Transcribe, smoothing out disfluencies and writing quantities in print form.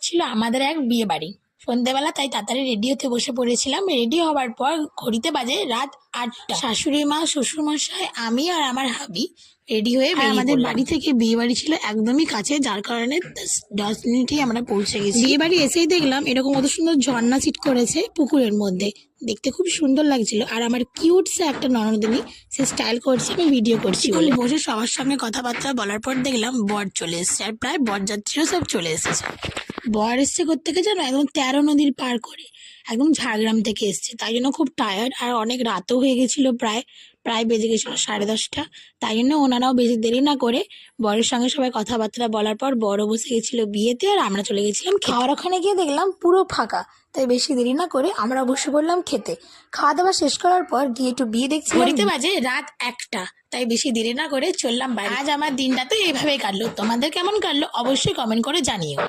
ছিল আমাদের এক বিয়ে বাড়ি। সন্ধেবেলা তাই তাড়াতাড়ি রেডি হতে বসে পড়েছিলাম। রেডি হবার পর ঘড়িতে বাজে রাত 8টা। শাশুড়ি মা, শ্বশুরমশাই, আমি আর আমার হাবি রেডি হয়ে আমাদের বাড়ি থেকে বিয়ে বাড়ি ছিল একদমই কাছে, যার কারণে 10 মিনিটেই আমরা পৌঁছে গেছি। বিয়ে বাড়ি এসেই দেখলাম এরকম কত সুন্দর ঝর্ণা সিট করেছে পুকুরের মধ্যে, দেখতে খুব সুন্দর লাগছিল। আর আমার কিউট সে একটা ননদিনী, সে স্টাইল করছে, আমি ভিডিও করছি বলে বসে সবার সঙ্গে কথাবার্তা বলার পর দেখলাম বর চলে এসেছে, আর প্রায় বরযাত্রীও সব চলে এসেছে। বর এসছে কোত্থেকে জানো, একদম 13 নদীর পার করে, একদম ঝাড়গ্রাম থেকে এসছে, তাই জন্য খুব টায়ার্ড। আর অনেক রাতও হয়ে গেছিল, প্রায় বেজে গেছিল 10:30। তাই জন্য ওনারাও বেশি দেরি না করে বরের সঙ্গে সবাই কথাবার্তা বলার পর বরও বসে গেছিল বিয়েতে, আর আমরা চলে গেছিলাম খাওয়ার। ওখানে গিয়ে দেখলাম পুরো ফাঁকা, তাই বেশি দেরি না করে আমরা বসে পড়লাম খেতে। খাওয়া দাওয়া শেষ করার পর গিয়ে একটু বিয়ে দেখছি। ঘড়িতে বাজে রাত 1টা, তাই বেশি দেরি না করে চললাম বাইরে। আজ আমার দিনটা তো এইভাবেই কাটলো। তোমাদের কেমন কাটলো অবশ্যই কমেন্ট করে জানিও।